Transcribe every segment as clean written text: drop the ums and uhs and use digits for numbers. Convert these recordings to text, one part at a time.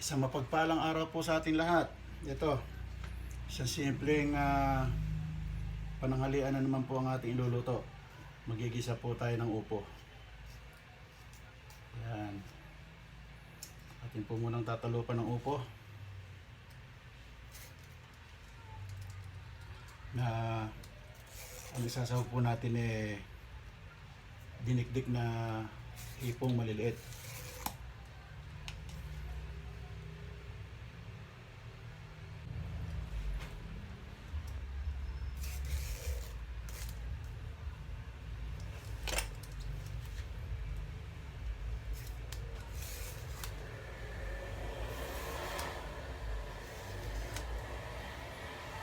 Isang mapagpalang araw po sa ating lahat. Ito, isang simpleng pananghalian na naman po ang ating iluluto. Magigisa po tayo ng upo. Yan. Atin po munang tatalupan ng upo. Na ang isasahog po natin dinikdik na hipong maliliit.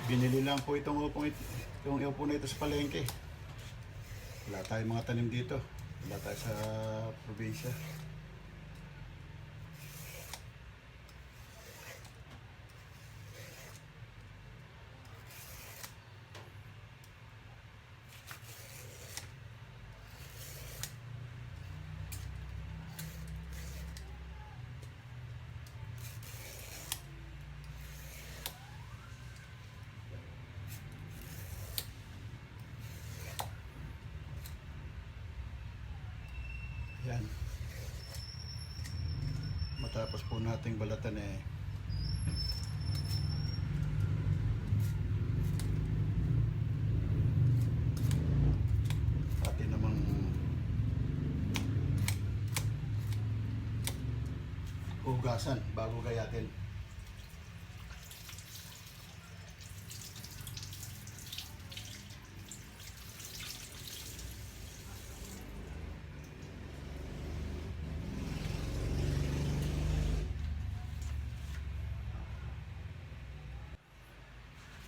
Binili lang po itong upo na ito sa palengke. Wala tayong mga tanim dito. Wala tayo sa probinsya. Yan. Matapos po nating balatan atin namang hugasan bago gayatin.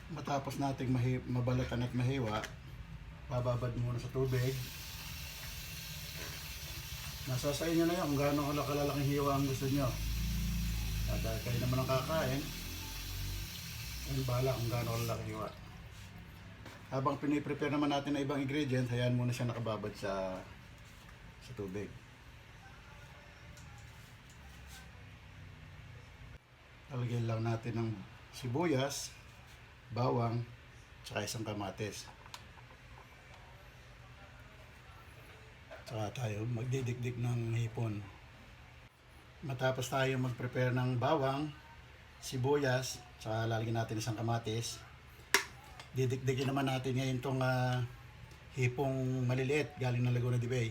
Matapos nating mabalatan at mahiwa, bababad muna sa tubig. Nasa sa inyo na yan kung gaano kalalaking hiwa ang gusto nyo. At kayo naman ang kakain, ayun bahala kung gaano kalalaking hiwa. Habang piniprepare naman natin na ibang ingredients, hayaan muna siya nakababad sa tubig. Lalagyan lang natin ng sibuyas, bawang, tsaka isang kamatis. Tsaka tayo magdidikdik ng hipon. Matapos tayo mag-prepare ng bawang, sibuyas, tsaka lalagyan natin isang kamatis, didikdikin naman natin ngayon itong hipong maliliit galing ng Laguna de Bay.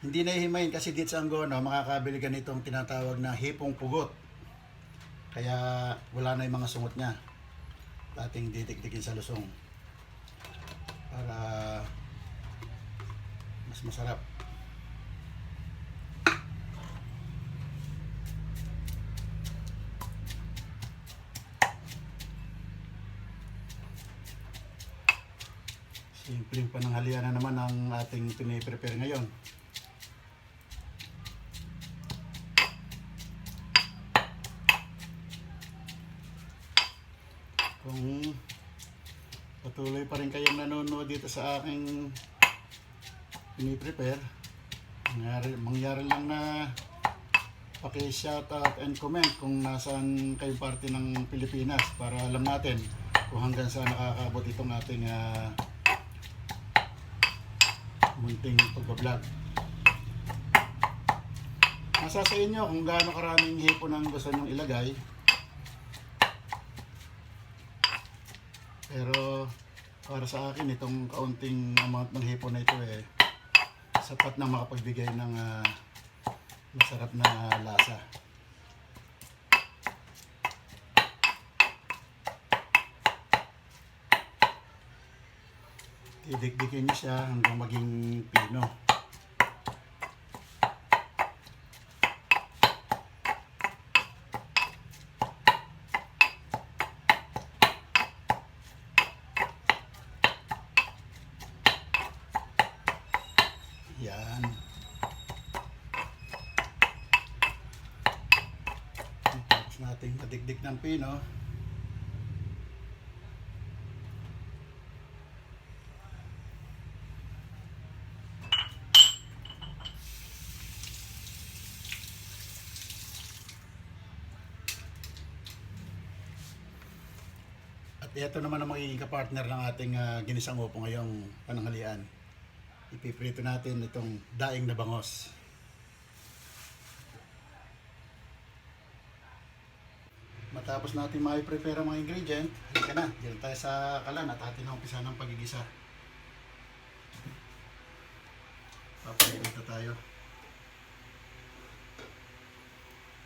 Hindi na ihimayin kasi dito sa Angono makakabili ka nitong tinatawag na hipong pugot. Kaya wala na yung mga sungot niya. Ating didikdikin sa lusong para mas masarap. Simpleng pananghalian na naman ang ating piniprepare ngayon. Kung patuloy pa rin kayong nanonood dito sa aking piniprepare, mangyari lang na paki-shoutout and comment kung nasaan kayong parte ng Pilipinas para alam natin kung hanggang saan nakakaabot itong ating munting pagbablog. Nasa sa inyo kung gaano karaming hipon ang gusto nyong ilagay. Pero para sa akin itong kaunting amount ng hipon na ito sapat na makapagbigay ng masarap na lasa. Idikdikin niyo siya hanggang maging pino. Yan. Tapos natin madikdik ng pino. At ito naman ang magiging kapartner ng ating ginisang upo ngayong pananghalian. Ipiprito natin itong daing na bangos. Matapos natin ma-prepare ang mga ingredient, halika na, dyan tayo sa kalan at atin ang umpisa ng pagigisa. Papainit tayo.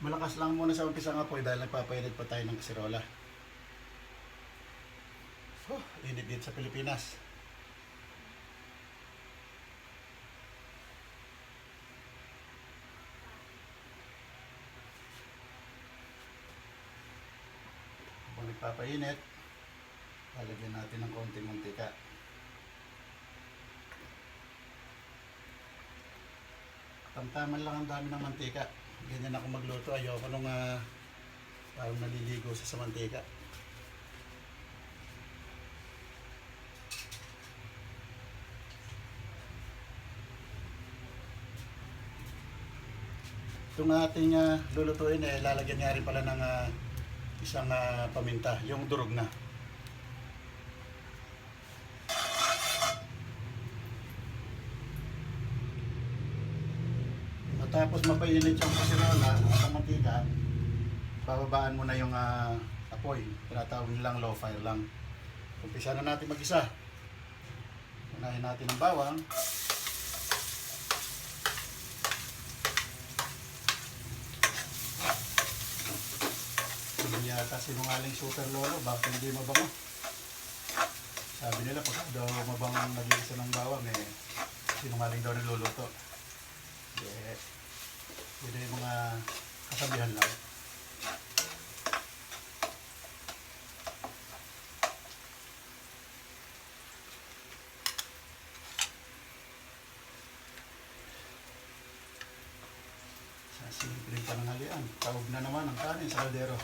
Malakas lang muna sa umpisa ng apoy dahil nagpapainit pa tayo ng kasirola. Init dito sa Pilipinas. Habang nagpapainit, lalagyan natin ng konting mantika. Tamtaman lang ang dami ng mantika. Ganyan ako magluto. Ayoko nung parang naliligo sa mantika. Itong ating lulutuin lalagyan niya rin pala ng isang paminta, yung durog na. Matapos mapainit yung kasirola at ang mantika, bababaan mo na yung apoy. Tinatawag nilang low fire lang. Umpisa na natin mag-isa. Unahin natin ang bawang. Hindi yata sinungaling super lolo, bakit hindi mabango? Sabi nila pag daw mabango nag-iisa ng bawang sinungaling daw niluluto. Yun yung mga kasabihan lang. Sa simpleng pananghalian, taob na naman ang kanin sa kaldero.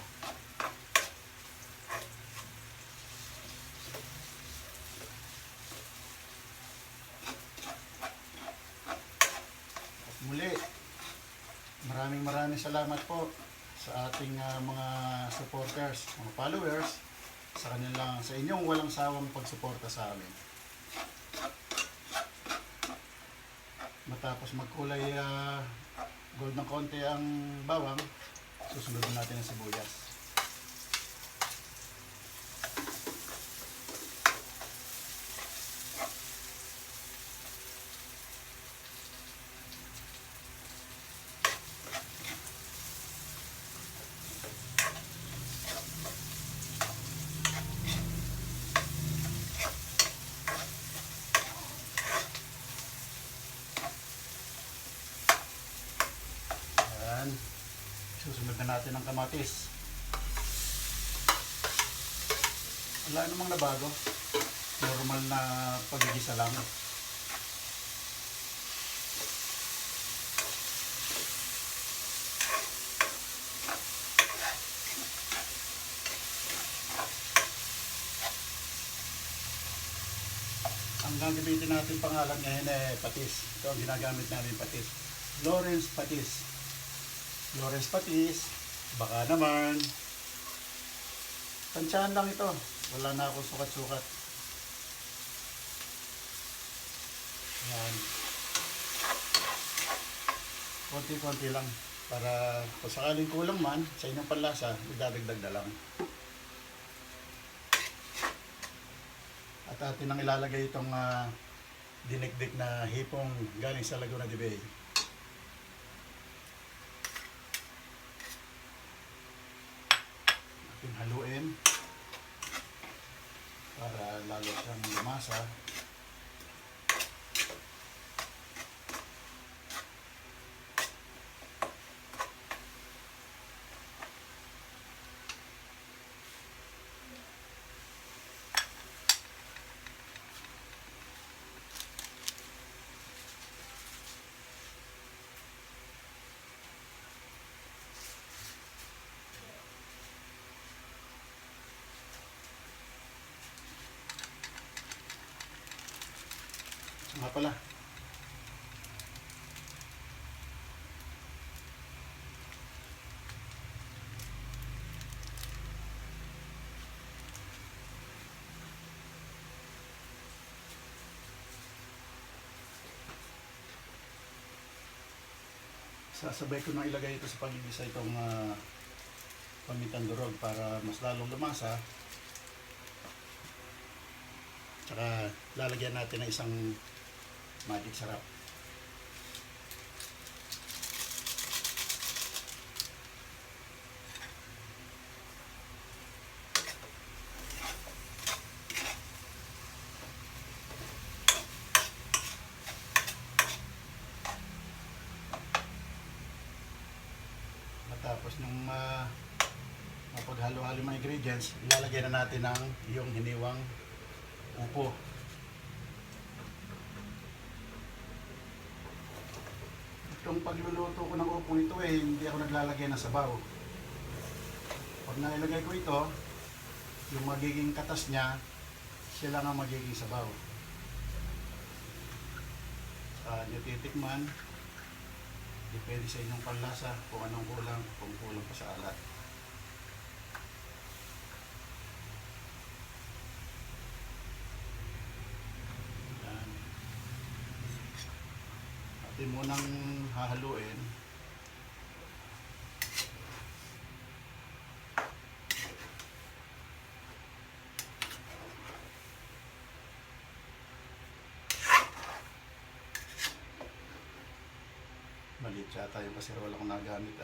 Muli, maraming salamat po sa ating mga supporters, mga followers, sa inyong walang sawang pagsuporta sa amin. Matapos magkulay gold ng konti ang bawang, susunod natin ang sibuyas. Susunod na natin ang kamatis. Wala namang nabago. Normal na pagigisa lang. Ang gagamitin natin pangalan ngayon patis. Ito ang ginagamit namin patis. Lawrence patis. Lawrence patis, baka naman. Tansyahan lang ito. Wala na akong sukat-sukat. Yan. Konti-konti lang. Para kung sakaling kulang man, sa inyong panlasa, idadagdag na lang. At atin nang ilalagay itong dinikdik na hipong galing sa Laguna de Bay. Haluin para lalo siyang lumasa. Nga pala. Sasabay ko nang ilagay ito sa pagigisa itong pamintang durog para mas lalong lumasa. Tsaka lalagyan natin ng isang magic sarap. Tapos nung mapaghalo-halo mga ingredients, ilalagay na natin ang yung hiniwang upo. Itong pagluluto ko ng upo ito hindi ako naglalagay ng sabaw. Pag nailagay ko ito, yung magiging katas niya, siya lang ang magiging sabaw. Nyo titikman. Depende sa inyong panlasa kung anong kulang, kung kulang pa sa alat. Yan. Atin munang hahaluin. Maliit yata yung kasirola kong nagamit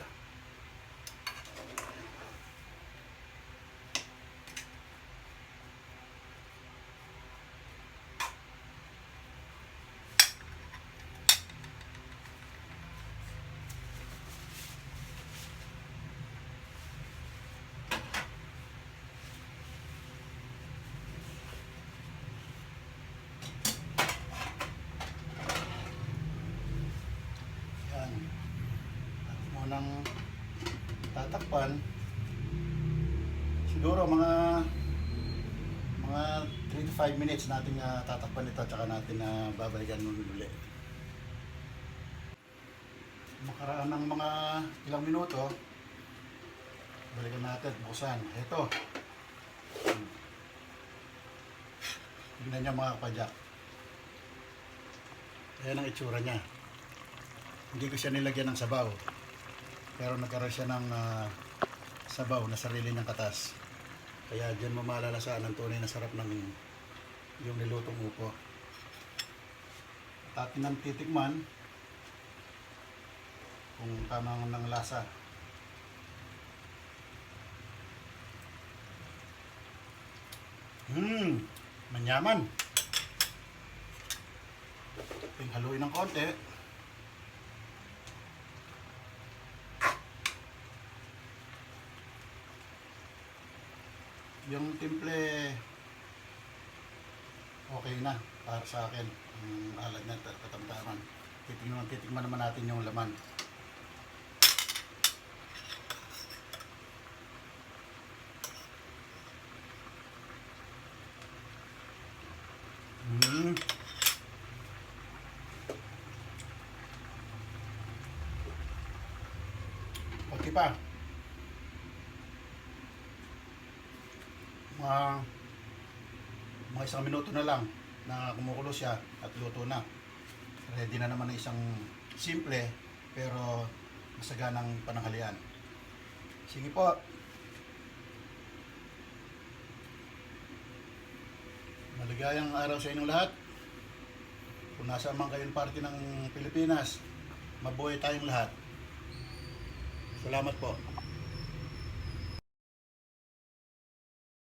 Nang tatakpan siguro mga 3 to 5 minutes natin tatakpan ito, tsaka natin babalikan nun ulit. Makaraan ng mga ilang minuto, balikan natin, buksan ito. Tignan nyo mga kapadyak, ayan ang itsura nya. Hindi ko siya nilagyan ng sabaw, pero nagkaroon siya ng sabaw na sarili ng katas. Kaya dyan mo malalasahan ang tunay na sarap ng yung nilutong upo. At atin ang titikman kung tamang ng lasa. Manyaman. Haluin ng konti. Yung timple okay na para sa akin. Alat na katamtaman. Titikman naman natin yung laman. Okay pa. Mga isang minuto na lang na kumukulo siya at luto na. Ready na naman na isang simple pero masaganang pananghalian. Sige po. Maligayang araw sa inyong lahat. Kung nasa man kayong parte ng Pilipinas, mabuhay tayong lahat. Salamat po.